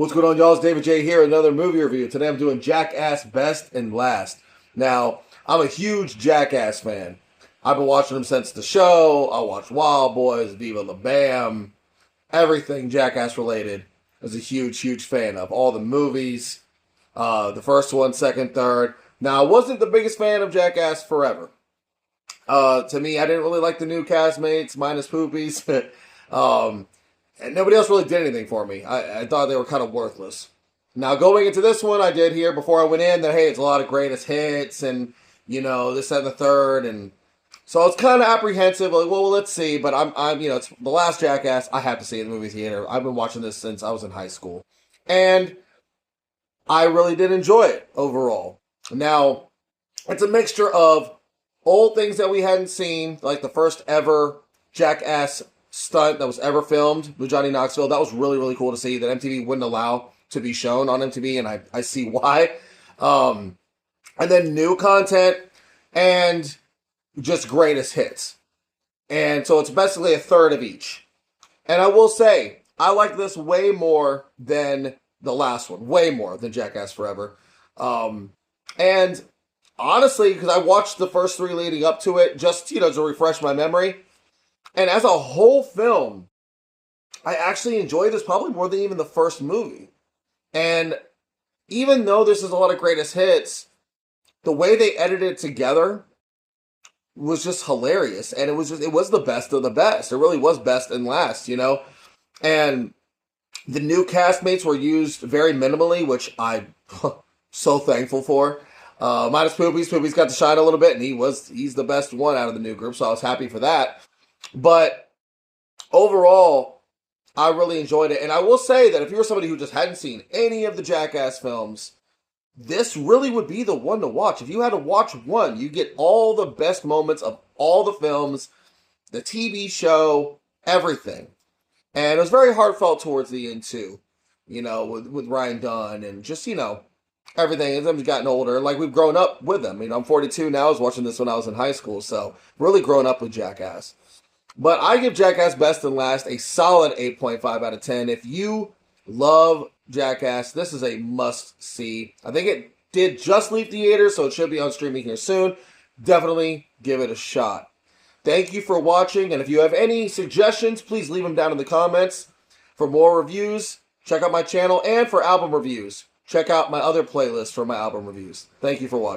What's going on, y'all? It's David J here, another movie review. Today I'm doing Jackass Best and Last. Now, I'm a huge Jackass fan. I've been watching them since the show. I watched Wild Boys, Viva La Bam, everything Jackass related. I was a huge fan of all the movies. The first one, second, third. Now, I wasn't the biggest fan of Jackass Forever. To me, I didn't really like the new castmates, minus Poopies. And nobody else really did anything for me. I thought they were kind of worthless. Now, going into this one, I did hear before I went in that, hey, it's a lot of greatest hits and, this, that, and the third. And so I was kind of apprehensive. Like, well, let's see. But it's the last Jackass. I have to see it in the movie theater. I've been watching this since I was in high school. And I really did enjoy it overall. Now, it's a mixture of old things that we hadn't seen, like the first ever Jackass stunt that was ever filmed with Johnny Knoxville. That was really cool to see that MTV wouldn't allow to be shown on MTV, and I see why. And then new content and just greatest hits. And so it's basically a third of each. And I will say, I like this way more than the last one. Way more than Jackass Forever. And honestly, because I watched the first three leading up to it, just, to refresh my memory. And as a whole film, I actually enjoyed this probably more than even the first movie. And even though this is a lot of greatest hits, the way they edited it together was just hilarious. And it was the best of the best. It really was best and last, And the new castmates were used very minimally, which I'm so thankful for. Minus Poopies. Poopies got to shine a little bit, and he's the best one out of the new group, so I was happy for that. But overall, I really enjoyed it. And I will say that if you're somebody who just hadn't seen any of the Jackass films, this really would be the one to watch. If you had to watch one, you get all the best moments of all the films, the TV show, everything. And it was very heartfelt towards the end, too, with Ryan Dunn and just, everything. As I've gotten older, like we've grown up with them. I'm 42 now. I was watching this when I was in high school, so really grown up with Jackass. But I give Jackass Best and Last a solid 8.5 out of 10. If you love Jackass, this is a must-see. I think it did just leave theaters, so it should be on streaming here soon. Definitely give it a shot. Thank you for watching, and if you have any suggestions, please leave them down in the comments. For more reviews, check out my channel, and for album reviews, check out my other playlist for my album reviews. Thank you for watching.